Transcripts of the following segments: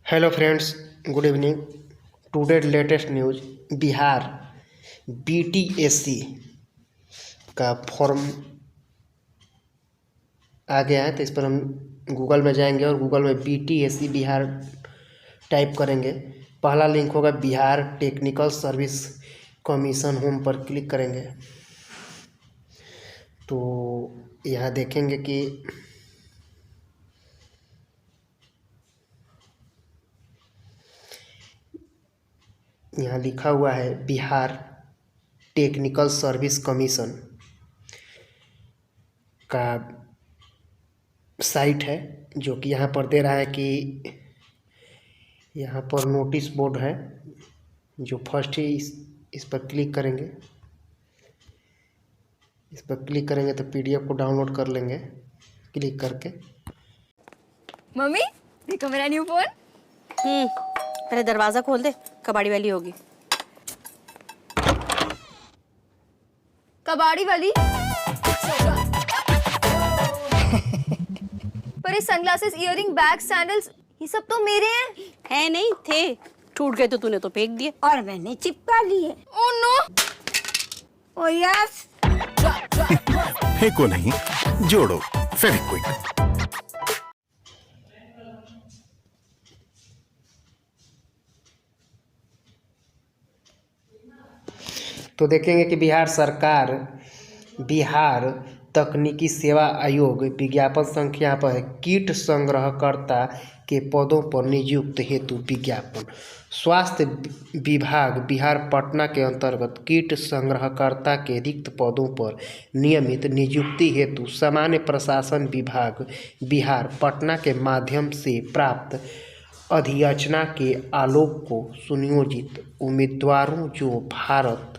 Hello friends, good evening. Today latest news, Bihar BTSC का form आ गया है। तो इस पर हम गूगल में जाएंगे और गूगल में बीटीएससी बिहार टाइप करेंगे। पहला लिंक होगा Bihar technical service commission, home पर क्लिक करेंगे तो यहाँ देखेंगे कि यहाँ लिखा हुआ है बिहार टेक्निकल सर्विस कमीशन का साइट है, जो कि यहाँ पर दे रहा है कि यहाँ पर नोटिस बोर्ड है। जो फर्स्ट है इस पर क्लिक करेंगे। इस पर क्लिक करेंगे तो पीडीएफ को डाउनलोड कर लेंगे क्लिक करके। मम्मी देखो मेरा न्यू फोन। पहले दरवाजा खोल दे, कबाड़ी वाली होगी। कबाड़ी वाली? पर ये सनग्लासेस, इयररिंग, बैग, सैंडल्स, ये सब तो मेरे हैं। है नहीं थे, टूट गए तो तूने तो फेंक दिए और मैंने चिपका लिए। Oh no! Oh yes. फेंको नहीं, जोड़ो फेविक्विक। तो देखेंगे कि बिहार सरकार, बिहार तकनीकी सेवा आयोग विज्ञापन संख्या यहाँ पर है। कीट संग्रहकर्ता के पदों पर नियुक्त हेतु विज्ञापन। स्वास्थ्य विभाग बिहार पटना के अंतर्गत कीट संग्रहकर्ता के रिक्त पदों पर नियमित नियुक्ति हेतु सामान्य प्रशासन विभाग बिहार पटना के माध्यम से प्राप्त अधियाचना के आलोक को सुनियोजित उम्मीदवारों जो भारत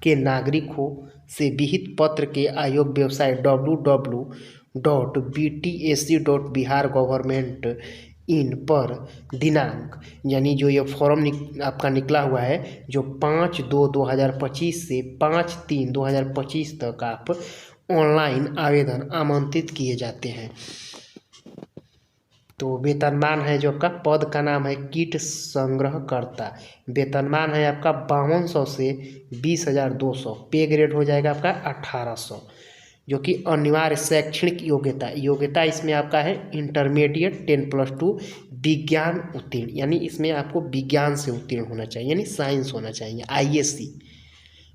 के नागरिक हो से विहित पत्र के आयोग वेबसाइट www.btsc.bihar.gov.in पर दिनांक, यानी जो ये फॉर्म आपका निकला हुआ है, जो 5/2/2025 से 5/3/2025 तक आप ऑनलाइन आवेदन आमंत्रित किए जाते हैं। तो वेतनमान है जो आपका, पद का नाम है कीट संग्रहकर्ता। वेतनमान है आपका 5200 से 20,200। पे ग्रेड हो जाएगा आपका 1800, जो कि अनिवार्य शैक्षणिक योग्यता इसमें आपका है इंटरमीडिएट 10+2 विज्ञान उत्तीर्ण, यानी इसमें आपको विज्ञान से उत्तीर्ण होना चाहिए, यानी साइंस होना चाहिए, आईएससी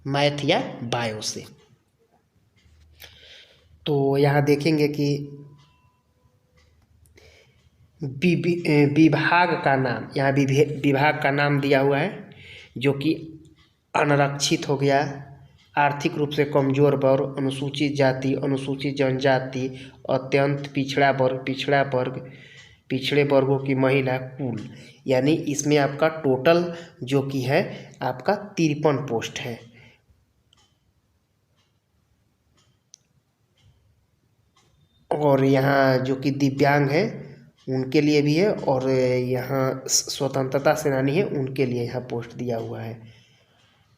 मैथ या बायो से। तो यहाँ देखेंगे कि विभाग का नाम, यहाँ विभाग का नाम दिया हुआ है, जो कि अनारक्षित हो गया, आर्थिक रूप से कमजोर वर्ग, अनुसूचित जाति, अनुसूचित जनजाति, अत्यंत पिछड़ा वर्ग, पिछड़े वर्गों की महिला, कुल, यानी इसमें आपका टोटल जो कि है आपका 53 पोस्ट है। और यहाँ जो कि दिव्यांग है उनके लिए भी है, और यहाँ स्वतंत्रता सेनानी है उनके लिए यहाँ पोस्ट दिया हुआ है,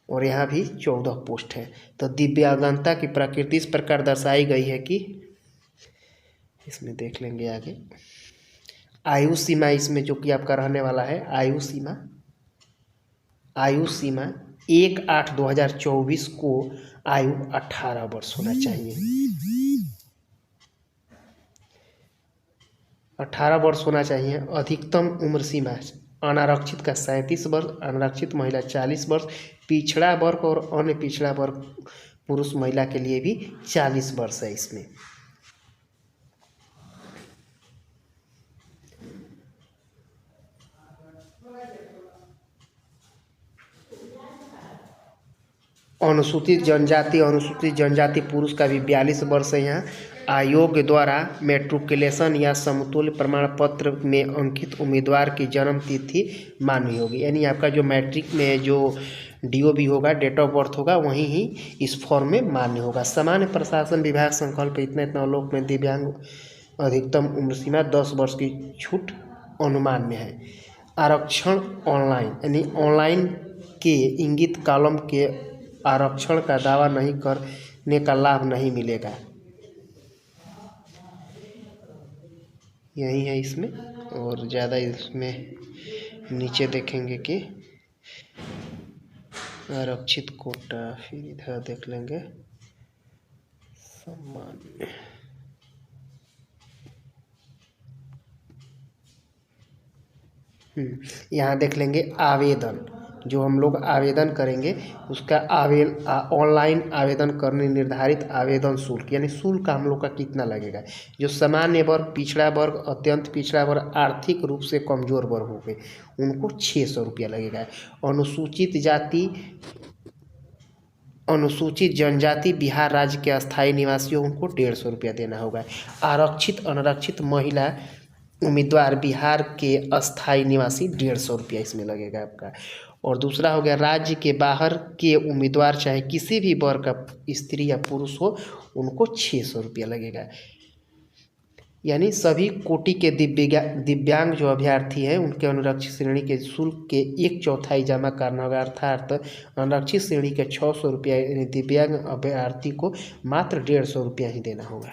और यहाँ भी 14 पोस्ट है। तो दिव्यांगता की प्रकृति इस प्रकार दर्शाई गई है कि इसमें देख लेंगे आगे। आयु सीमा इसमें जो कि आपका रहने वाला है, आयु सीमा 1/8/2024 को आयु 18 वर्ष होना चाहिए। 18 वर्ष होना चाहिए। अधिकतम उम्र सीमा अनारक्षित का 37 वर्ष, अनारक्षित महिला 40 वर्ष, पिछड़ा वर्ग और अन्य पिछड़ा वर्ग पुरुष महिला के लिए भी 40 वर्ष है इसमें। अनुसूचित जनजाति पुरुष का भी 42 वर्ष है। यहाँ आयोग द्वारा मैट्रिकुलेशन या समतुल्य प्रमाण पत्र में अंकित उम्मीदवार की जन्म तिथि मान्य होगी, यानी आपका जो मैट्रिक में जो DOB होगा, डेट ऑफ बर्थ होगा, वहीं ही इस फॉर्म में मान्य होगा। सामान्य प्रशासन विभाग संकल्प इतना लोक में दिव्यांग अधिकतम उम्र सीमा 10 वर्ष की छूट अनुमान में है। आरक्षण ऑनलाइन, यानी ऑनलाइन के इंगित कॉलम के आरक्षण का दावा नहीं करने का लाभ नहीं मिलेगा। यही है इसमें, और ज़्यादा इसमें नीचे देखेंगे कि आरक्षित कोटा, फिर इधर देख लेंगे सामान्य। यहाँ देख लेंगे आवेदन, जो हम लोग आवेदन करेंगे उसका ऑनलाइन आवेदन करने निर्धारित आवेदन शुल्क, यानी शुल्क हम लोग का कितना लगेगा। जो सामान्य वर्ग, पिछड़ा वर्ग, अत्यंत पिछड़ा वर्ग, आर्थिक रूप से कमजोर वर्ग हो गए, उनको 600 रुपया लगेगा। अनुसूचित जाति, अनुसूचित जनजाति बिहार राज्य के अस्थायी निवासियों, उनको 150 रुपया देना होगा। आरक्षित अनारक्षित महिला उम्मीदवार बिहार के अस्थायी निवासी 150 रुपया इसमें लगेगा आपका। और दूसरा हो गया राज्य के बाहर के उम्मीदवार, चाहे किसी भी वर्ग का स्त्री या पुरुष हो, उनको 600 रुपया लगेगा। यानी सभी कोटि के दिव्यांग जो अभ्यर्थी हैं उनके अनुरक्षित श्रेणी के शुल्क के 1/4 जमा करना होगा, अर्थात अनुरक्षित श्रेणी के 600 रुपया, यानी दिव्यांग अभ्यर्थी को मात्र 150 रुपया ही देना होगा।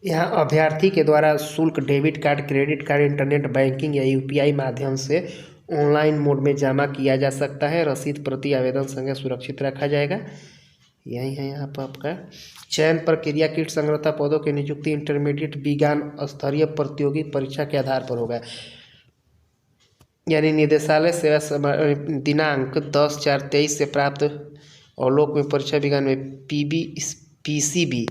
यहाँ अभ्यर्थी के द्वारा शुल्क debit card, credit card, internet banking या यूपीआई माध्यम से ऑनलाइन मोड में जमा किया जा सकता है। रसीद प्रति आवेदन संगे सुरक्षित रखा जाएगा। यही है यहाँ पर आपका चयन प्रक्रिया। कीट संग्रहता पदों की नियुक्ति इंटरमीडिएट विज्ञान स्तरीय प्रतियोगी परीक्षा के आधार पर होगा, यानी निदेशालय सेवा दिनांक 10/4/23 से प्राप्त अवलोक में परीक्षा विज्ञान में पीसीबी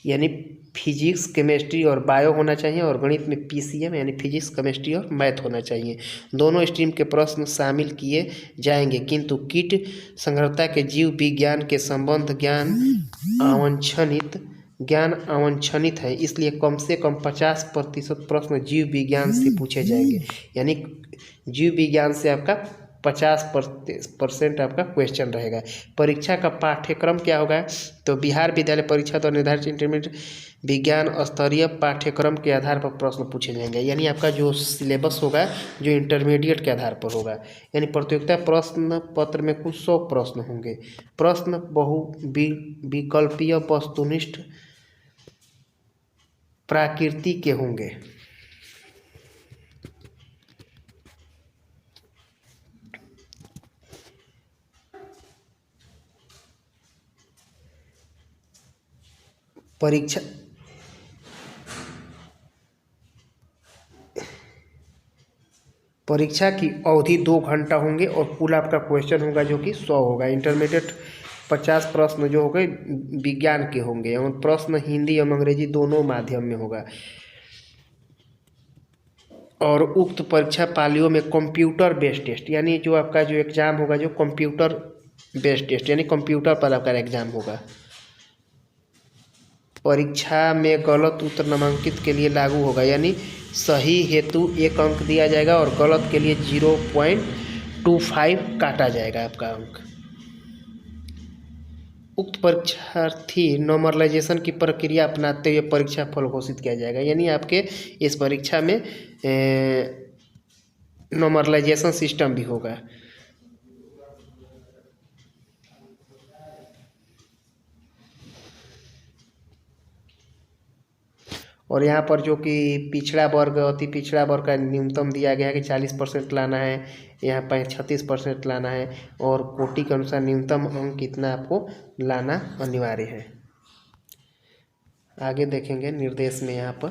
यानी फिजिक्स, केमिस्ट्री और बायो होना चाहिए, और गणित में पीसीएम यानी फिजिक्स, केमिस्ट्री और मैथ होना चाहिए। दोनों स्ट्रीम के प्रश्न शामिल किए जाएंगे, किंतु कीट संग्रहता के जीव विज्ञान के संबंध ज्ञान अवांछनित है, इसलिए कम से कम 50% प्रश्न जीव विज्ञान से पूछे जाएंगे। यानी जीव विज्ञान से आपका 50% आपका क्वेश्चन रहेगा। परीक्षा का पाठ्यक्रम क्या होगा, तो बिहार विद्यालय परीक्षा द्वारा निर्धारित इंटरमीडिएट विज्ञान स्तरीय पाठ्यक्रम के आधार पर प्रश्न पूछे जाएंगे। यानी आपका जो सिलेबस होगा जो इंटरमीडिएट के आधार पर होगा। यानी प्रतियोगिता प्रश्न पत्र में कुल 100 प्रश्न होंगे। प्रश्न बहुविकल्पीय, वस्तुनिष्ठ, प्राकृतिक के होंगे। परीक्षा की अवधि 2 घंटा होंगे और कुल आपका क्वेश्चन होगा जो कि 100 होगा। इंटरमीडिएट 50 प्रश्न जो होंगे विज्ञान के होंगे, और प्रश्न हिंदी एवं अंग्रेजी दोनों माध्यम में होगा। और उक्त परीक्षा पालियों में कंप्यूटर बेस्ड टेस्ट, यानी जो आपका जो एग्ज़ाम होगा जो कंप्यूटर बेस्ड टेस्ट, यानी कंप्यूटर पर आपका एग्ज़ाम होगा। परीक्षा में गलत उत्तर नामांकित के लिए लागू होगा, यानी सही हेतु 1 अंक दिया जाएगा और गलत के लिए 0.25 काटा जाएगा आपका अंक। उक्त परीक्षार्थी नॉर्मलाइजेशन की प्रक्रिया अपनाते हुए परीक्षा फल घोषित किया जाएगा। यानी आपके इस परीक्षा में नॉर्मलाइजेशन सिस्टम भी होगा। और यहाँ पर जो कि पिछड़ा वर्ग, अति पिछड़ा वर्ग का न्यूनतम दिया गया है कि 40% लाना है, यहाँ पर 36% लाना है, और कोटि के अनुसार न्यूनतम अंक कितना आपको लाना अनिवार्य है। आगे देखेंगे निर्देश में यहाँ पर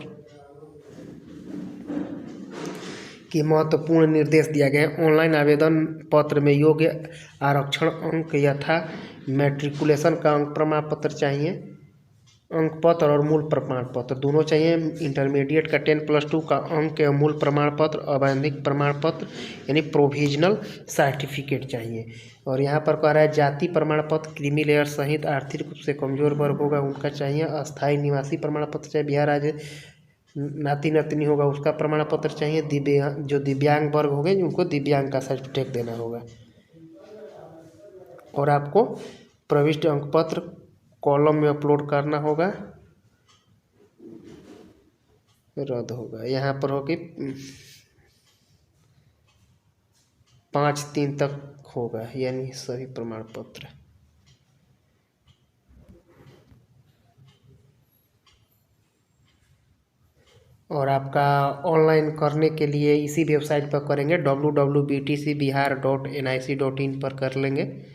कि महत्वपूर्ण निर्देश दिया गया है। ऑनलाइन आवेदन पत्र में योग्य आरक्षण अंक यथा मैट्रिकुलेशन का अंक प्रमाण पत्र चाहिए, अंक पत्र और मूल प्रमाण पत्र दोनों चाहिए। इंटरमीडिएट का 10+2 का अंक एवं मूल प्रमाण पत्र, अवैधिक प्रमाण पत्र यानी प्रोविजनल सर्टिफिकेट चाहिए। और यहाँ पर कह रहा है जाति प्रमाण पत्र, क्रीमी लेयर सहित आर्थिक रूप से कमजोर वर्ग होगा उनका चाहिए। अस्थायी निवासी प्रमाण पत्र चाहिए, बिहार राज्य नाती नातनी होगा उसका प्रमाण पत्र चाहिए। जो दिव्यांग वर्ग हो गए उनको दिव्यांग का सर्टिफिकेट देना होगा। और आपको प्रविष्ट अंक पत्र कॉलम में अपलोड करना होगा, रद्द होगा। यहाँ पर हो कि 5/3 तक होगा, यानी सभी प्रमाण पत्र। और आपका ऑनलाइन करने के लिए इसी वेबसाइट पर करेंगे, www.btcbihar.nic.in पर कर लेंगे।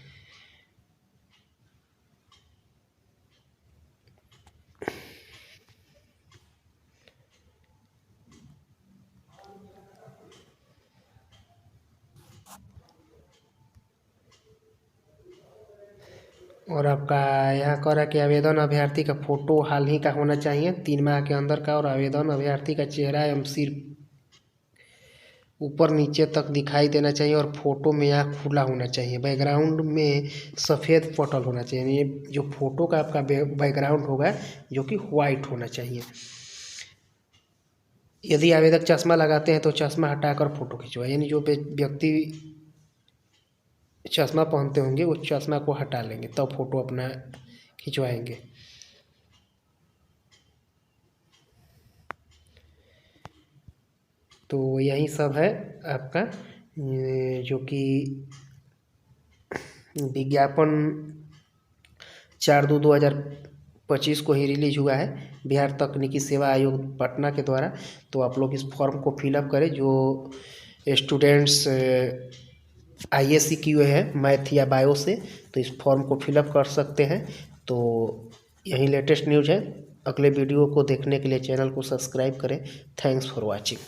और आपका यहाँ कह रहा है कि आवेदन अभ्यर्थी का फ़ोटो हाल ही का होना चाहिए, 3 माह के अंदर का, और आवेदन अभ्यर्थी का चेहरा एवं सिर ऊपर नीचे तक दिखाई देना चाहिए, और फोटो में आँख खुला होना चाहिए। बैकग्राउंड में सफ़ेद पटल होना चाहिए, यानी ये जो फोटो का आपका बैकग्राउंड होगा जो कि वाइट होना चाहिए। यदि आवेदक चश्मा लगाते हैं तो चश्मा हटाकर फ़ोटो खिंचवाएं, यानी जो व्यक्ति चश्मा पहनते होंगे वो चश्मा को हटा लेंगे तब फोटो अपना खिंचवाएंगे। तो यही सब है आपका जो कि विज्ञापन 4/2/2025 को ही रिलीज हुआ है बिहार तकनीकी सेवा आयोग पटना के द्वारा। तो आप लोग इस फॉर्म को फिलअप करें, जो स्टूडेंट्स IACQA है मैथ या बायो से, तो इस फॉर्म को फिलअप कर सकते हैं। तो यही लेटेस्ट न्यूज़ है। अगले वीडियो को देखने के लिए चैनल को सब्सक्राइब करें। Thanks for watching.